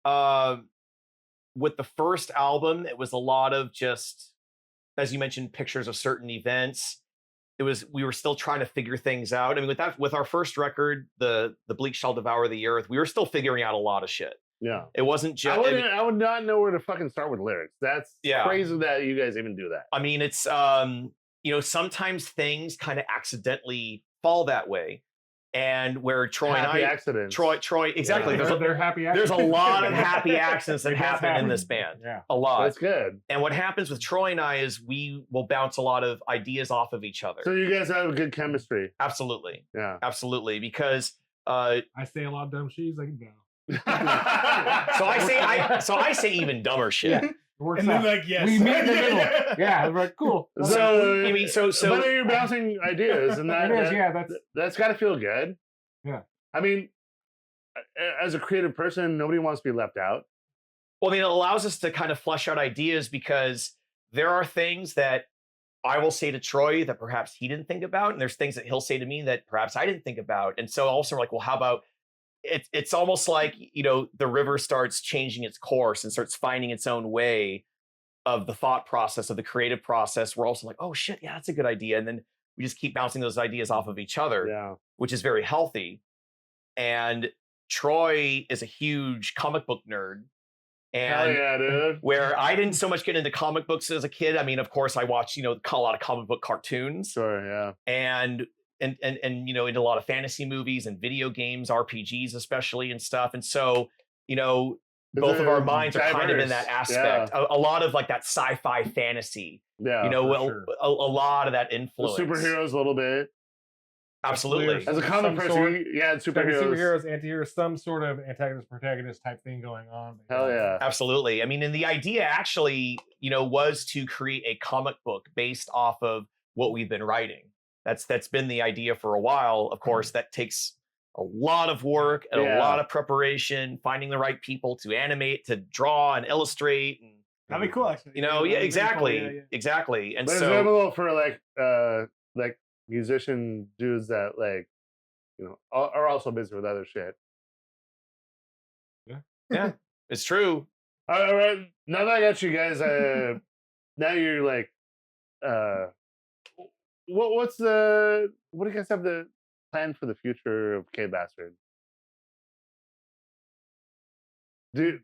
with the first album, it was a lot of just, as you mentioned, pictures of certain events. We were still trying to figure things out. I mean, with our first record, the Bleak Shall Devour the Earth, we were still figuring out a lot of shit. Yeah. It wasn't just... I would not know where to fucking start with lyrics. That's crazy that you guys even do that. I mean, it's, you know, sometimes things kind of accidentally fall that way. and where Troy and Happy I, accidents. Troy, exactly. Yeah. They're happy. There's a lot of happy accidents that It does happen in happen. this band. Yeah. A lot. That's good. And what happens with Troy and I is we will bounce a lot of ideas off of each other. So you guys have a good chemistry. Absolutely. Yeah. Absolutely. Because I say a lot of dumb shit. Like, no. so I say even dumber shit. Yeah. It works And then out. like, yes. We meet in the middle. Yeah, we're like, cool. So I mean, so but you're bouncing ideas, and It is, yeah. that's got to feel good. Yeah. I mean, as a creative person, nobody wants to be left out. well, I mean, it allows us to kind of flesh out ideas because there are things that I will say to Troy that perhaps he didn't think about, and there's things that he'll say to me that perhaps I didn't think about. And so also we're like, well, how about it's almost like, you know, the river starts changing its course and starts finding its own way of the thought process, of the creative process. We're also like, oh shit, yeah, that's a good idea. And then we just keep bouncing those ideas off of each other, Yeah. which is very healthy. And Troy is a huge comic book nerd. Hell And yeah, dude. where I didn't so much get into comic books as a kid. I mean, of course, I watched, you know, a lot of comic book cartoons Sure, yeah. and you know, into a lot of fantasy movies and video games, RPGs especially and stuff. And so, you know, both of our minds are kind of in that diverse, aspect. A lot of like that sci-fi fantasy, Yeah. you know, for sure. a lot of that The influence. superheroes a little bit. Absolutely. As a comic Some person, sort. yeah, superheroes. Superheroes, anti-heroes, some sort of antagonist, protagonist type thing going on. Hell yeah. Absolutely. I mean, and the idea actually, you know, was to create a comic book based off of what we've been writing. That's been the idea for a while. Of course, that takes a lot of work and a lot of preparation, finding the right people to animate, to draw and illustrate. And, That'd be cool, actually. you know, yeah, That'd be pretty cool, exactly. yeah. Exactly. And But it's so, notable for like musician dudes that like, you know, are also busy with other shit. yeah, it's true. All right, now that I got you guys, now you're like, what do you guys have the plan for the future of K Bastard? Do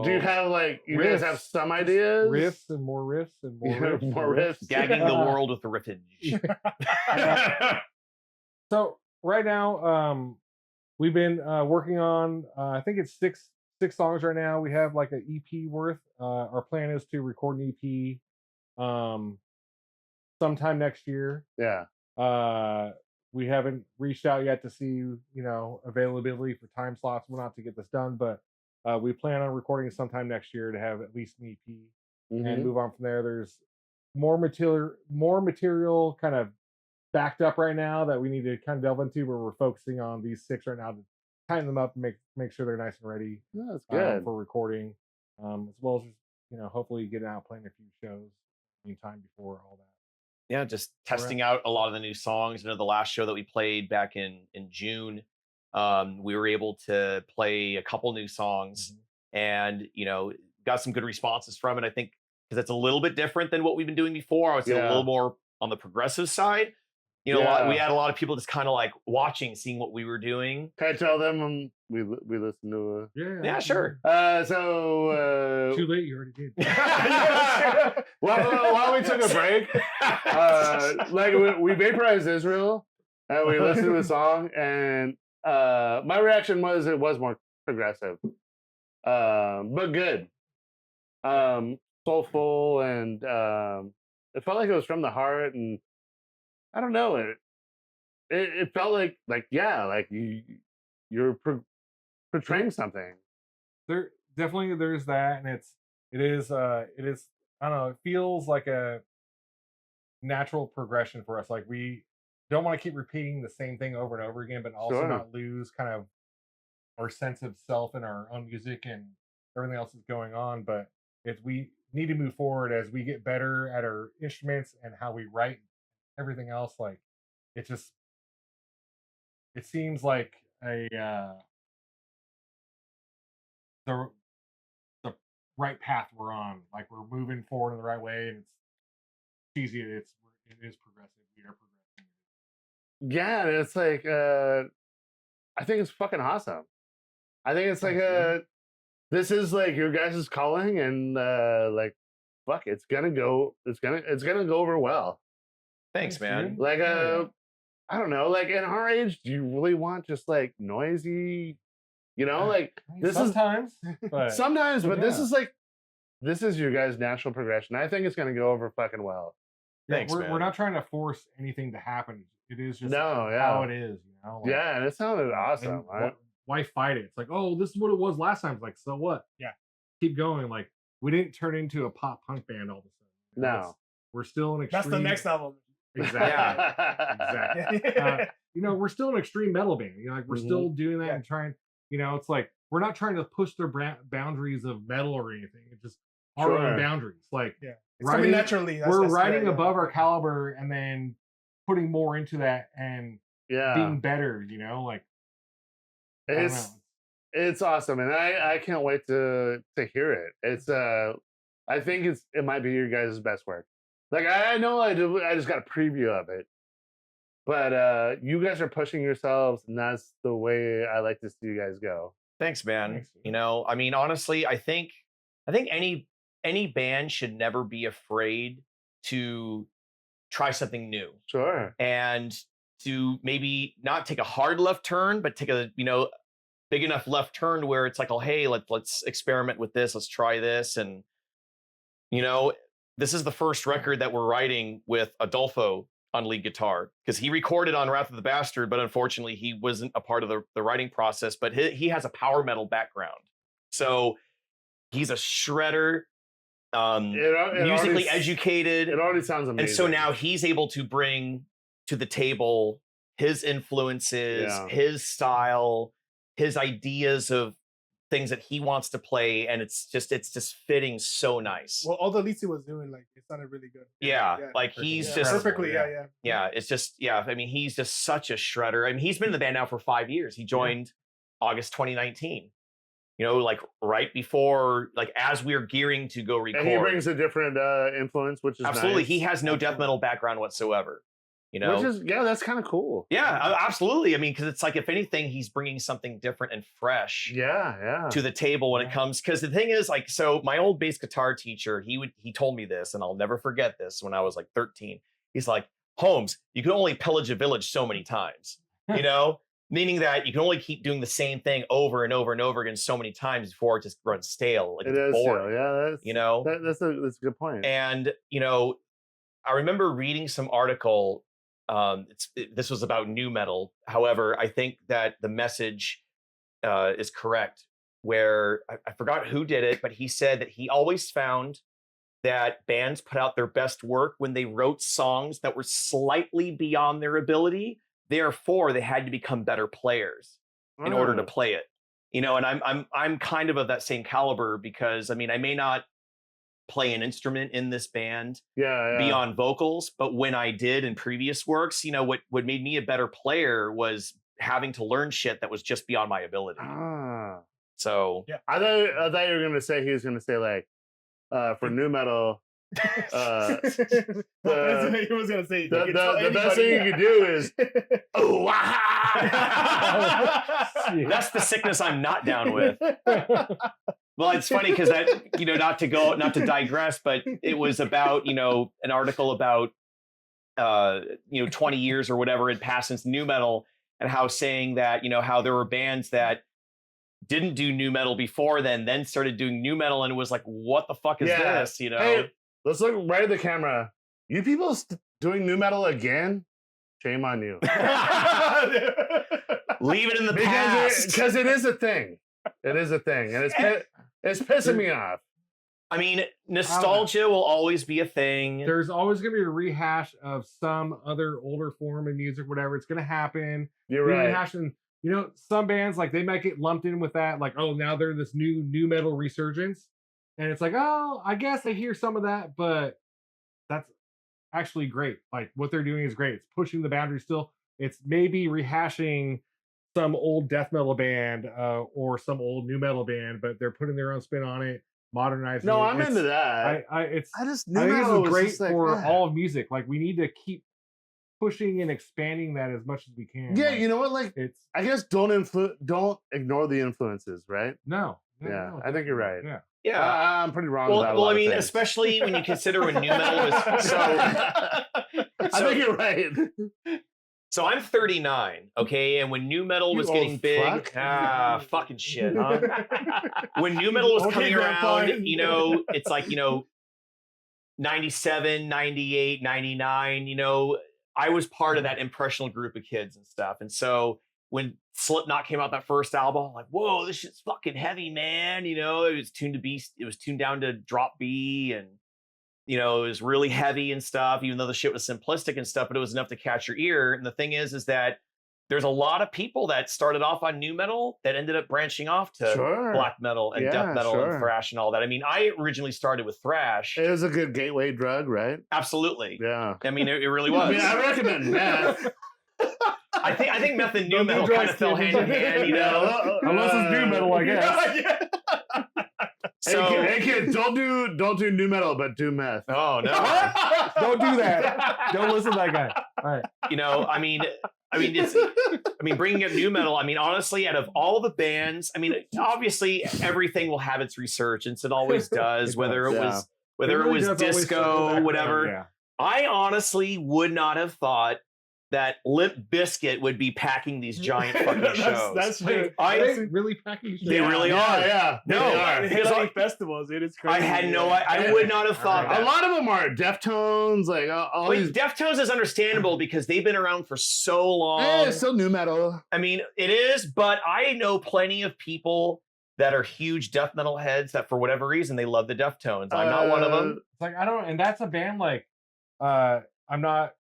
you have like you guys have some ideas? Riffs and more riffs and more riffs. and More riffs. Gagging the world with the riffage. So right now, we've been working on I think it's six songs right now. We have like an EP worth. Our plan is to record an EP sometime next year. Yeah. We haven't reached out yet to see, you know, availability for time slots and whatnot to get this done, but we plan on recording it sometime next year to have at least an EP and Mhm. move on from there. There's more material kind of backed up right now that we need to kind of delve into, where we're focusing on these six right now to tighten them up and make sure they're nice and ready Yeah, that's good. for recording, as well as, you know, hopefully getting out playing a few shows in the meantime before all that. Yeah, just testing out a lot of the new songs. You know, the last show that we played back in June, we were able to play a couple new songs, and you know, got some good responses from it. I think because it's a little bit different than what we've been doing before. I would say a little more on the progressive side. You know, we had a lot of people just kind of like watching, seeing what we were doing. Can I tell them we listen to? Yeah, sure. So Too late, you already did. while we took a break, like we vaporized Israel, and we listened to the song, and my reaction was it was more progressive, but good, soulful, and it felt like it was from the heart, and I don't know, it felt like yeah, like you're portraying something. There definitely there's that, and it is I don't know, it feels like a natural progression for us. Like we don't want to keep repeating the same thing over and over again, but also Sure. not lose kind of our sense of self and our own music and everything else that's going on. But we need to move forward as we get better at our instruments and how we write everything else. Like it seems like a the right path we're on. Like we're moving forward in the right way, and it's cheesy. It is progressive. We are progressing. Yeah, it's like I think it's fucking awesome. I think it's like this is like your guys' calling, and like fuck, it's gonna go over well. Thanks, man. Like I don't know, like in our age, do you really want just like noisy, like this sometimes, but sometimes, but this yeah. is like, this is your guys' natural progression. I think it's going to go over fucking well. Yeah, Thanks, we're man. not trying to force anything to happen. It is just No, how it is, like, Yeah, and it sounded and awesome. why fight it? It's like, oh, this is what it was last time. It's like, so what? Yeah. Keep going. Like, we didn't turn into a pop punk band all of a sudden. No. We're still an extreme. That's the next album. Exactly. Exactly. We're still an extreme metal band. Like we're still doing that and trying. It's like we're not trying to push their boundaries of metal or anything. It's just our own boundaries. Like it's coming naturally. We're riding above our caliber and then putting more into that and being better. Like it's awesome, and I can't wait to hear it. It's I think it might be your guys' best work. Like I know I just got a preview of it, but you guys are pushing yourselves, and that's the way I like to see you guys go. Thanks, man. I mean, honestly, I think any band should never be afraid to try something new. Sure. And to maybe not take a hard left turn, but take a big enough left turn where it's like, oh, hey, let's experiment with this, let's try this. And this is the first record that we're writing with Adolfo on lead guitar, because he recorded on Wrath of the Bastard, but unfortunately he wasn't a part of the writing process. But he has a power metal background, so he's a shredder, musically educated. It already sounds amazing. And so now he's able to bring to the table his influences, his style, his ideas of things that he wants to play, and it's just fitting so nice. Well, all the leads he was doing, like, it sounded really good. Like he's just perfectly, it's just I mean, he's just such a shredder. I mean, he's been in the band now for 5 years. He joined August 2019. Like right before, like as we were gearing to go record. And he brings a different influence, which is absolutely nice. He has no death metal background whatsoever. Which is that's kind of cool. Yeah, absolutely. I mean, because it's like, if anything, he's bringing something different and fresh. To the table when it comes. Because the thing is, like, so my old bass guitar teacher, he told me this, and I'll never forget this. When I was like 13, he's like, Holmes, you can only pillage a village so many times. Meaning that you can only keep doing the same thing over and over and over again so many times before it just runs stale. Like, it's boring. That's a good point. And I remember reading some article. This was about new metal. However, I think that the message is correct, where I forgot who did it, but he said that he always found that bands put out their best work when they wrote songs that were slightly beyond their ability. Therefore, they had to become better players in order to play it. And I'm kind of that same caliber, because I mean, I may not play an instrument in this band beyond vocals, but when I did in previous works, what made me a better player was having to learn shit that was just beyond my ability. So I thought you were gonna say, he was gonna say, like, for new metal, he was gonna say the best thing you could do is that's the sickness I'm not down with. Well, it's funny because that, not to digress, but it was about, an article about, 20 years or whatever had passed since new metal, and how saying that, how there were bands that didn't do new metal before then started doing new metal, and it was like, what the fuck is this? Hey, let's look right at the camera. You people doing new metal again? Shame on you. Leave it in the past. Because it is a thing. It is a thing, and it's pissing me off. I mean, nostalgia will always be a thing. There's always going to be a rehash of some other older form of music, whatever. It's going to happen. You're right. Rehashing, some bands, like, they might get lumped in with that. Like, oh, now they're this new metal resurgence. And it's like, oh, I guess I hear some of that, but that's actually great. Like, what they're doing is great. It's pushing the boundaries still. It's maybe rehashing some old death metal band or some old new metal band, but they're putting their own spin on it, modernizing it. No, I'm into that. I think new metal it's great like, for all of music. Like, we need to keep pushing and expanding that as much as we can. Yeah, like, you know what? Like, I guess don't ignore the influences, right? No. I think you're right. Yeah. I'm pretty wrong. Well, I mean, especially when you consider when new metal was so. I think you're right. So I'm 39, okay, and when new metal You was getting old big, fuck. fucking shit, huh? When new metal was Okay, coming Grandpa. around, you know, it's like, you know, 97, 98, 99, you know, I was part of that impressional group of kids and stuff. And so when Slipknot came out that first album, I'm like, whoa, this shit's fucking heavy, man. You know, it was tuned down to drop B, and you know, it was really heavy and stuff, even though the shit was simplistic and stuff, but it was enough to catch your ear. And the thing is that there's a lot of people that started off on new metal that ended up branching off to Sure. black metal and Yeah, death metal sure. and thrash and all that. I mean, I originally started with thrash. It was a good gateway drug, right? Absolutely. Yeah. I mean, it really was. I mean, I recommend meth. I think meth and new Don't do metal drugs, kind of fell kid. hand in hand, you know. Unless it's new metal, I guess. So, hey kid, don't do new metal, but do meth. oh no. Don't do that. Don't listen to that guy. All right. You know, I mean, bringing up new metal. I mean, honestly, out of all the bands, I mean, obviously, everything will have its resurgence. It always does. It Whether does, it yeah. was whether It it really was does always circle back disco, around, whatever. Yeah. I honestly would not have thought that Limp Bizkit would be packing these giant fucking shows. That's true. I- Are they really packing? They really yeah, are. Yeah, No, they are. Because Hit I- festivals, dude. It's crazy. I had no. I would not have thought A that. lot of them are Deftones, like all Wait, these. Deftones is understandable because they've been around for so long. It's still new metal. I mean, it is, but I know plenty of people that are huge death metal heads that for whatever reason they love the Deftones. I'm not one of them. It's like I don't, and that's a band like I'm not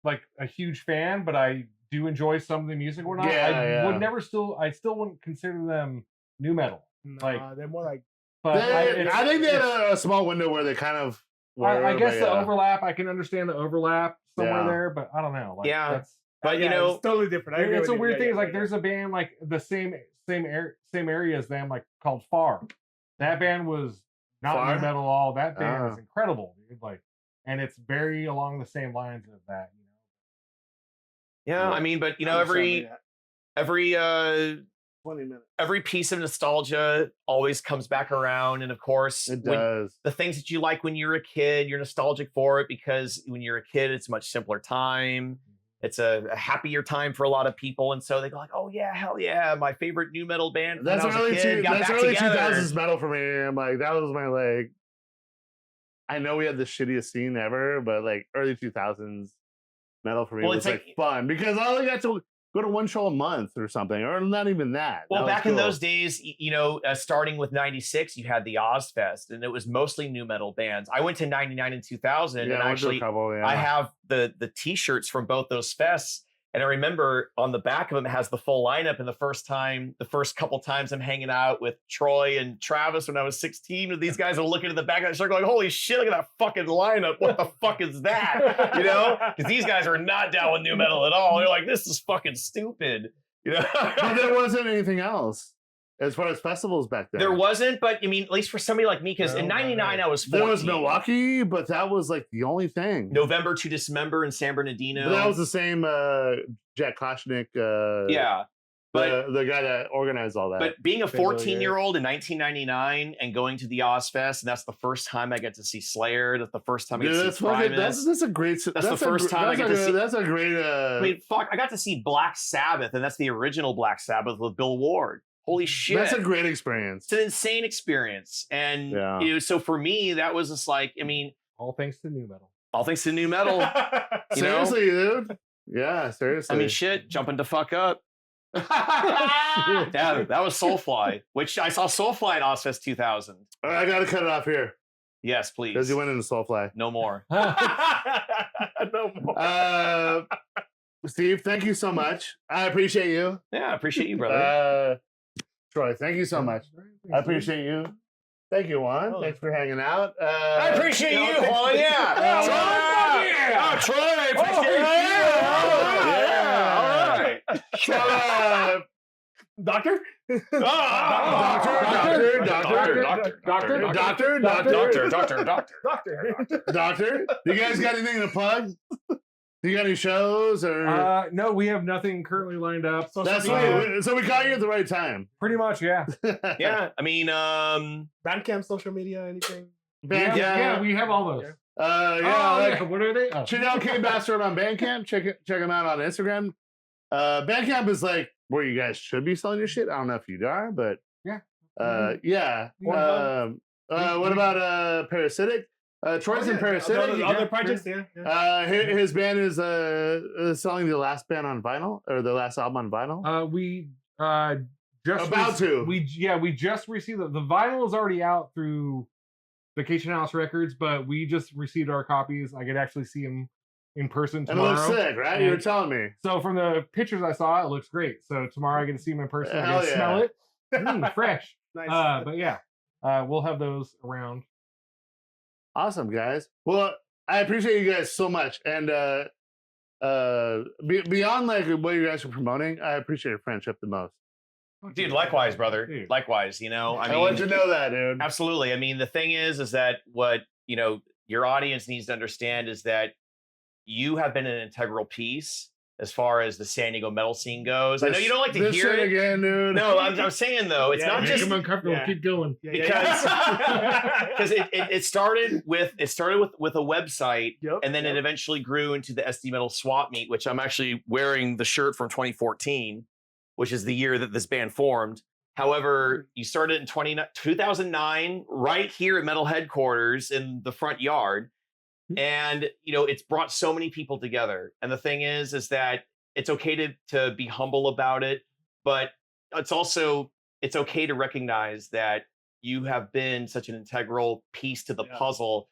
like a huge fan, but I do enjoy some of the music. Or not, Yeah, would never I still wouldn't consider them new metal. Nah, they're more like But I think they had a small window where they kind of. Were, I guess but the yeah. overlap. I can understand the overlap somewhere Yeah. there, but I don't know. Like, Yeah. that's, But you yeah, know, it's totally different. I agree it's a with you. weird Yeah, thing. yeah, It's like yeah. there's a band like the same area as them, like called Far. That band was not Far? new metal at all. That band Oh. is incredible, dude. Like, and it's very along the same lines of that. You know, yeah, I mean, but you know, I'm sorry, every 20 minutes. every piece of nostalgia always comes back around, and of course, It when- does. the things that you like when you're a kid, you're nostalgic for it because when you're a kid, it's a much simpler time. It's a happier time for a lot of people, and so they go like, "Oh yeah, hell yeah, my favorite new metal band." When That's I was a early, kid, got that's back early together. 2000s metal for me. I'm like, that was my like. I know we had the shittiest scene ever, but like early 2000s metal for me Well, was it's like fun because I only got to go to one show a month or something, or not even that. Well, That was back in cool. those days, you know, starting with '96, you had the Ozfest, and it was mostly new metal bands. I went to '99 and 2000, yeah, and I went to a actually, couple, yeah. I have the T-shirts from both those fests, and I remember on the back of them it has the full lineup. And the first couple times I'm hanging out with Troy and Travis when I was 16, and these guys are looking at the back of that shirt going, "Holy shit, look at that fucking lineup! What the fuck is that?" You know, because these guys are not down with new metal at all. They're like, "This is fucking stupid." You know, But there wasn't anything else as far as festivals back then. there wasn't, but I mean, at least for somebody like me, because in No, '99 I was 14. There was Milwaukee, but that was like the only thing. November to December in San Bernardino. But that was the same Jack Koshnick. Yeah, but the guy that organized all that. but being a Been really 14-year-old in 1999 and going to the Ozfest, and that's the first time I get to see Slayer. That's the first time I get Dude, to that's see fucking, Primus. that's a great. That's the first time I get to see- That's a great. I mean, fuck, I got to see Black Sabbath, and that's the original Black Sabbath with Bill Ward. Holy shit. That's a great experience. It's an insane experience. And Yeah. you know, so for me, that was just like, I mean, all thanks to new metal. all thanks to new metal. You know? Seriously, dude. Yeah, seriously. I mean, shit, jumping to fuck up. Yeah, that was Soulfly, which I saw Soulfly at Ozfest 2000. All right, I gotta cut it off here Yes, please. because you went into Soulfly. No more. No more. Steve, thank you so much. I appreciate you. Yeah, I appreciate you, brother. Troy, thank you so much. I appreciate you. Thank you, Juan. Oh. Thanks for hanging out. I appreciate you, Juan. Yeah. Oh, Oh, Troy, I appreciate you. yeah. All right. Doctor? Doctor, you guys got anything to plug? You got any shows or? No, we have nothing currently lined up. That's media. right. So we caught you at the right time. Pretty much, yeah. Yeah, I mean, Bandcamp, social media, anything? Bandcamp. Yeah, we have all those. What are they? Check out Cave Bastard on Bandcamp. Check them out on Instagram. Bandcamp is like where you guys should be selling your shit. I don't know if you are, but yeah. What about Parasitic? Troy's in Parasitic. Other projects, His band is selling the last band on vinyl or the last album on vinyl. We just received the vinyl is already out through Vacation House Records, but we just received our copies. I could actually see them in person tomorrow. And it looks sick, right? You were telling me. So from the pictures I saw, it looks great. So tomorrow I get to see them in person. I Hell get to yeah. smell it. Fresh. Nice. But yeah, we'll have those around. Awesome, guys. Well, I appreciate you guys so much. And beyond like what you guys are promoting, I appreciate your friendship the most. Dude, likewise, brother. Dude. Likewise, you know. I want you to know that, dude. Absolutely. I mean, the thing is that what, you know, your audience needs to understand is that you have been an integral piece as far as the San Diego metal scene goes. I know you don't like to hear it again, dude. No, I'm saying though, it's not just uncomfortable. Keep going because it started with a website, and then it eventually grew into the SD Metal Swap Meet, which I'm actually wearing the shirt from 2014, which is the year that this band formed. However, you started in 2009 right here at Metal Headquarters in the front yard. And, you know, it's brought so many people together. And the thing is that it's okay to be humble about it, but it's okay to recognize that you have been such an integral piece to the puzzle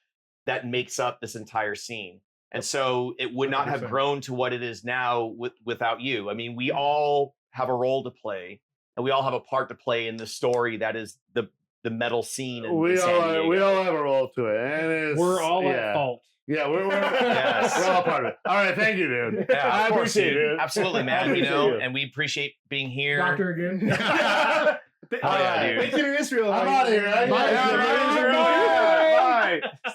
that makes up this entire scene. And so it would not 100%. have grown to what it is now without you. I mean, we all have a role to play, and we all have a part to play in the story that is the metal scene. We all have a role to it, and we're all at fault. Yeah, we're Yes. we're all part of it. All right, thank you, dude. Yeah, I of course, appreciate dude. it. Absolutely, man. I You know, appreciate you. and we appreciate being here. Doctor again. Oh, yeah, dude. Thank you to Israel. I'm out of here. Bye. Bye. Bye.